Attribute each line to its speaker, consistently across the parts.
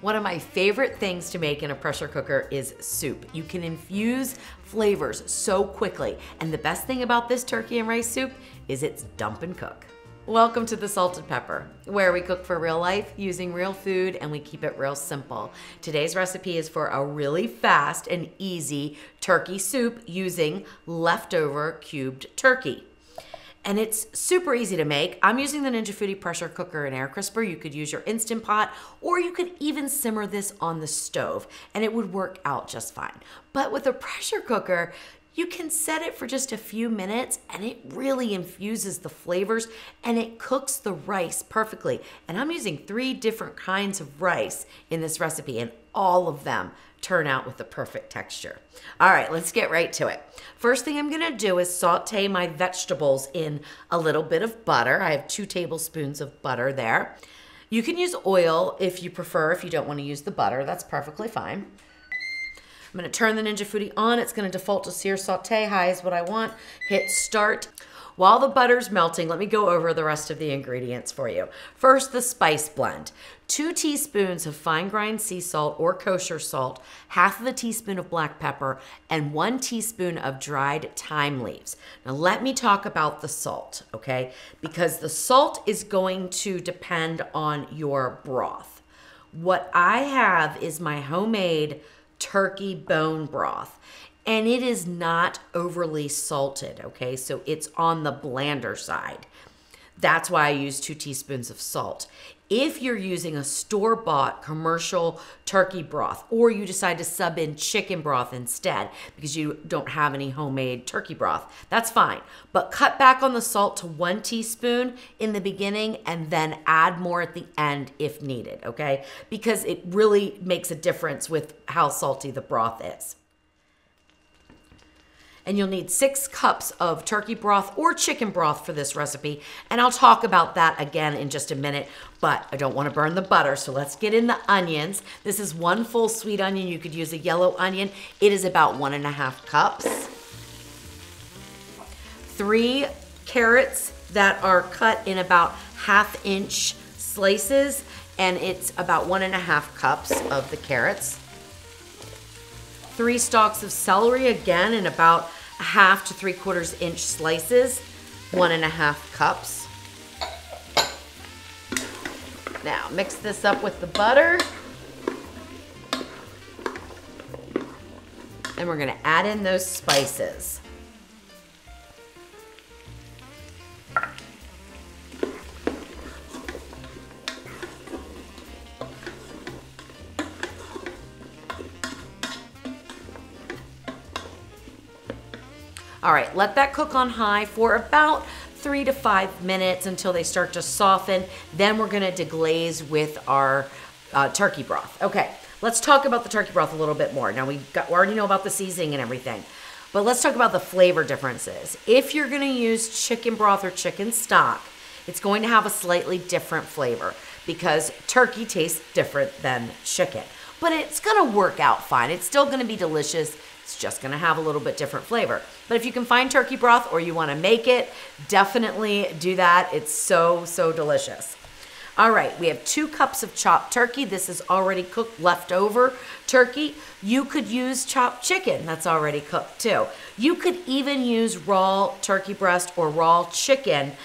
Speaker 1: One of my favorite things to make in a pressure cooker is soup. You can infuse flavors so quickly. And the best thing about this turkey and rice soup is it's dump and cook. Welcome to The Salted Pepper, where we cook for real life using real food and we keep it real simple. Today's recipe is for a really fast and easy turkey soup using leftover cubed turkey. And it's super easy to make. I'm using the Ninja Foodi pressure cooker and air crisper. You could use your Instant Pot, or you could even simmer this on the stove and it would work out just fine. But with a pressure cooker, you can set it for just a few minutes and it really infuses the flavors and it cooks the rice perfectly. And I'm using 3 different kinds of rice in this recipe and all of them turn out with the perfect texture. All right, let's get right to it. First thing I'm gonna do is saute my vegetables in a little bit of butter. I have 2 tablespoons of butter there. You can use oil if you prefer, if you don't wanna use the butter, that's perfectly fine. I'm gonna turn the Ninja Foodi on. It's gonna default to sear saute. High is what I want. Hit start. While the butter's melting, let me go over the rest of the ingredients for you. First, the spice blend. 2 teaspoons of fine grind sea salt or kosher salt, half of a teaspoon of black pepper, and 1 teaspoon of dried thyme leaves. Now let me talk about the salt, okay? Because the salt is going to depend on your broth. What I have is my homemade turkey bone broth. And it is not overly salted, okay? So it's on the blander side. That's why I use 2 teaspoons of salt. If you're using a store-bought commercial turkey broth, or you decide to sub in chicken broth instead because you don't have any homemade turkey broth, that's fine. But cut back on the salt to 1 teaspoon in the beginning and then add more at the end if needed, okay? Because it really makes a difference with how salty the broth is. And you'll need 6 cups of turkey broth or chicken broth for this recipe. And I'll talk about that again in just a minute, but I don't want to burn the butter, so let's get in the onions. This is 1 full sweet onion. You could use a yellow onion. It is about 1½ cups. 3 carrots that are cut in about 1/2-inch slices, and it's about 1½ cups of the carrots. 3 stalks of celery, again in about 1/2 to 3/4 inch slices, 1½ cups. Now mix this up with the butter. And we're gonna add in those spices. All right, let that cook on high for about 3 to 5 minutes until they start to soften. Then we're gonna deglaze with our turkey broth. Okay, let's talk about the turkey broth a little bit more. Now we already know about the seasoning and everything, but let's talk about the flavor differences. If you're gonna use chicken broth or chicken stock, it's going to have a slightly different flavor because turkey tastes different than chicken. But it's gonna work out fine. It's still gonna be delicious. It's just gonna have a little bit different flavor. But if you can find turkey broth or you wanna make it, definitely do that. It's so, so delicious. All right, we have 2 cups of chopped turkey. This is already cooked leftover turkey. You could use chopped chicken that's already cooked too. You could even use raw turkey breast or raw chicken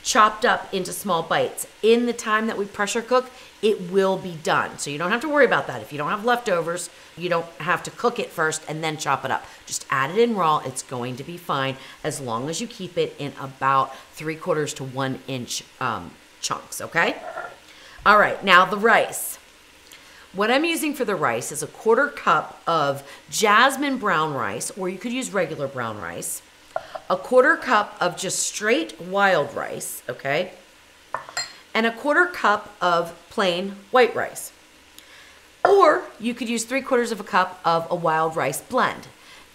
Speaker 1: chopped up into small bites. In the time that we pressure cook, it will be done. So you don't have to worry about that. If you don't have leftovers, you don't have to cook it first and then chop it up. Just add it in raw. It's going to be fine as long as you keep it in about 3/4 to 1 inch chunks, okay? All right, now the rice. What I'm using for the rice is a 1/4 cup of jasmine brown rice, or you could use regular brown rice. A 1/4 cup of just straight wild rice, okay? And a 1/4 cup of plain white rice. Or you could use 3/4 cup of a wild rice blend.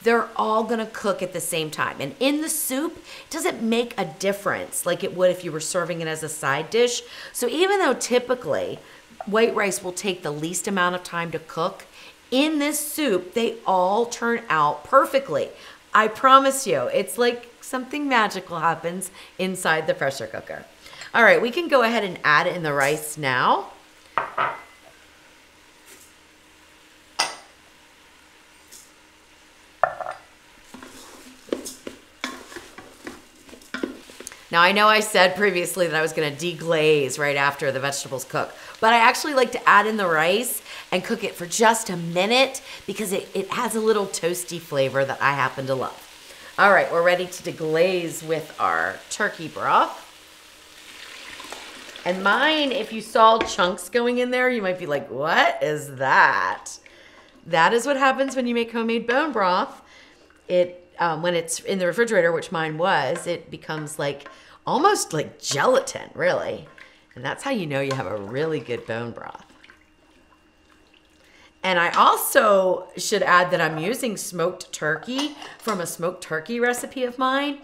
Speaker 1: They're all gonna cook at the same time. And in the soup, it doesn't make a difference like it would if you were serving it as a side dish. So even though typically white rice will take the least amount of time to cook, in this soup, they all turn out perfectly. I promise you, it's like something magical happens inside the pressure cooker. All right, we can go ahead and add in the rice now. Now, I know I said previously that I was gonna deglaze right after the vegetables cook, but I actually like to add in the rice and cook it for just a minute because it has a little toasty flavor that I happen to love. All right, we're ready to deglaze with our turkey broth. And mine, if you saw chunks going in there, you might be like, what is that? That is what happens when you make homemade bone broth. When it's in the refrigerator, which mine was, it becomes like almost like gelatin, really. And that's how you know you have a really good bone broth. And I also should add that I'm using smoked turkey from a smoked turkey recipe of mine.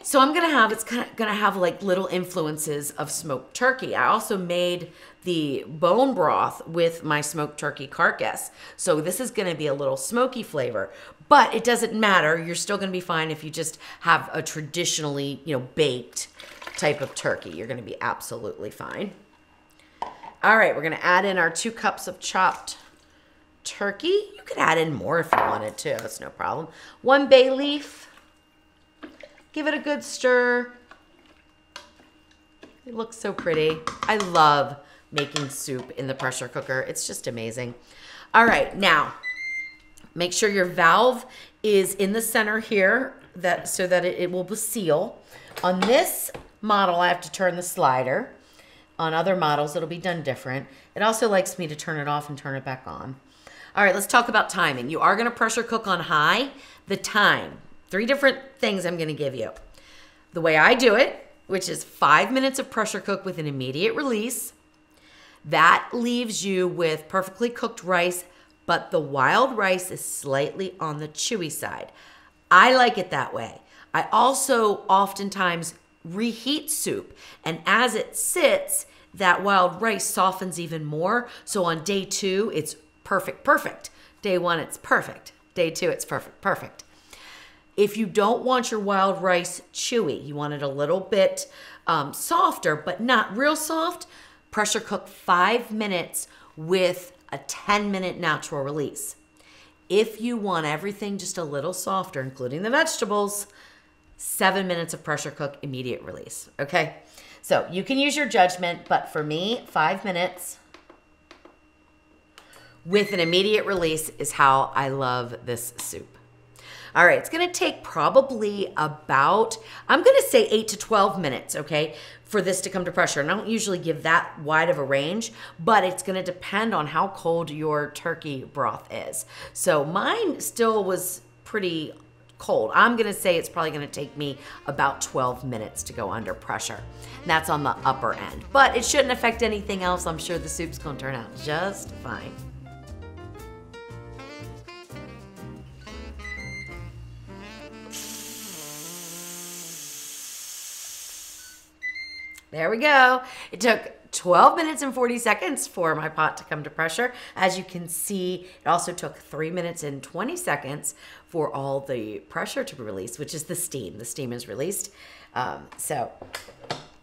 Speaker 1: So it's gonna have like little influences of smoked turkey. I also made the bone broth with my smoked turkey carcass. So this is gonna be a little smoky flavor, but it doesn't matter. You're still gonna be fine if you just have a traditionally, baked type of turkey. You're gonna be absolutely fine. All right, we're gonna add in our 2 cups of chopped turkey. You could add in more if you wanted to, that's no problem. 1 bay leaf. Give it a good stir. It looks so pretty. I love making soup in the pressure cooker. It's just amazing. All right, now make sure your valve is in the center here so that it will seal. On this model, I have to turn the slider. On other models, it'll be done different. It also likes me to turn it off and turn it back on. All right, let's talk about timing. You are gonna pressure cook on high. The time. 3 different things I'm gonna give you. The way I do it, which is 5 minutes of pressure cook with an immediate release. That leaves you with perfectly cooked rice, but the wild rice is slightly on the chewy side. I like it that way. I also oftentimes reheat soup, and as it sits, that wild rice softens even more. So on day 2, it's perfect. Day 1, it's perfect. Day 2, it's perfect. If you don't want your wild rice chewy, you want it a little bit softer, but not real soft, pressure cook 5 minutes with a 10-minute natural release. If you want everything just a little softer, including the vegetables, 7 minutes of pressure cook, immediate release, okay? So you can use your judgment, but for me, 5 minutes with an immediate release is how I love this soup. All right, it's gonna take probably about, I'm gonna say 8 to 12 minutes, okay, for this to come to pressure. And I don't usually give that wide of a range, but it's gonna depend on how cold your turkey broth is. So mine still was pretty cold. I'm gonna say it's probably gonna take me about 12 minutes to go under pressure. And that's on the upper end, but it shouldn't affect anything else. I'm sure the soup's gonna turn out just fine. There we go. It took 12 minutes and 40 seconds for my pot to come to pressure. As you can see, it also took 3 minutes and 20 seconds for all the pressure to be released, which is the steam. The steam is released. So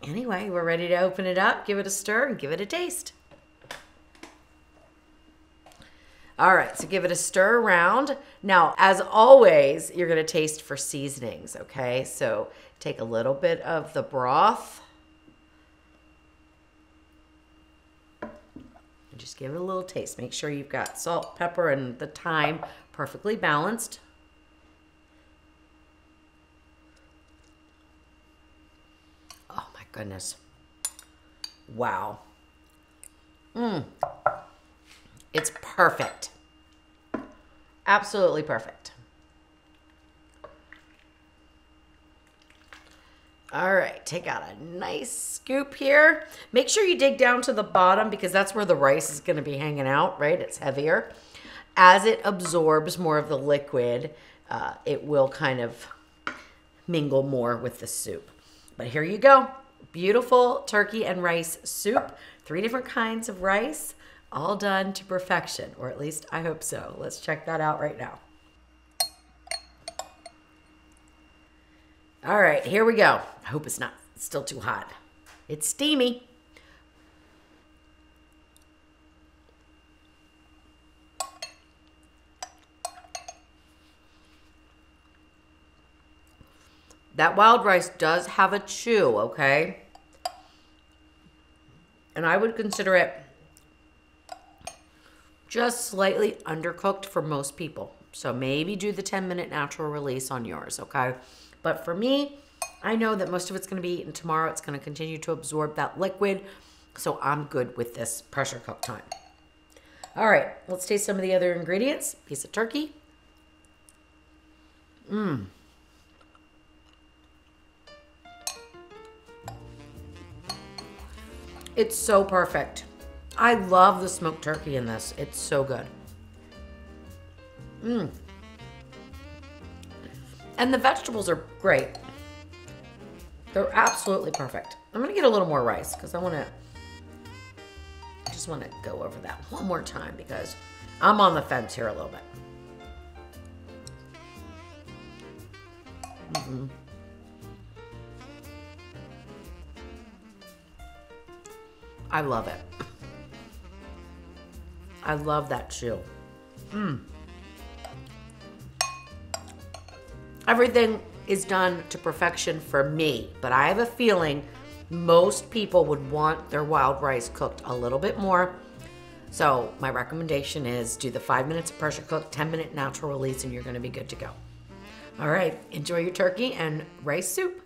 Speaker 1: anyway, we're ready to open it up, give it a stir, and give it a taste. All right, so give it a stir around. Now, as always, you're gonna taste for seasonings, okay? So take a little bit of the broth. Just give it a little taste. Make sure you've got salt, pepper, and the thyme perfectly balanced. Oh my goodness. Wow. It's perfect. Absolutely perfect. All right, take out a nice scoop here. Make sure you dig down to the bottom because that's where the rice is gonna be hanging out, right? It's heavier. As it absorbs more of the liquid, it will kind of mingle more with the soup. But here you go. Beautiful turkey and rice soup. 3 different kinds of rice, all done to perfection, or at least I hope so. Let's check that out right now. All right, here we go. I hope it's not still too hot. It's steamy. That wild rice does have a chew, okay? And I would consider it just slightly undercooked for most people. So maybe do the 10-minute natural release on yours, okay? But for me, I know that most of it's gonna be eaten tomorrow. It's gonna continue to absorb that liquid. So I'm good with this pressure cook time. All right, let's taste some of the other ingredients. Piece of turkey. It's so perfect. I love the smoked turkey in this. It's so good. And the vegetables are great. They're absolutely perfect. I'm gonna get a little more rice because I just wanna go over that one more time because I'm on the fence here a little bit. I love it. I love that chew. Everything is done to perfection for me, but I have a feeling most people would want their wild rice cooked a little bit more. So my recommendation is do the 5 minutes of pressure cook, 10-minute natural release, and you're gonna be good to go. All right, enjoy your turkey and rice soup.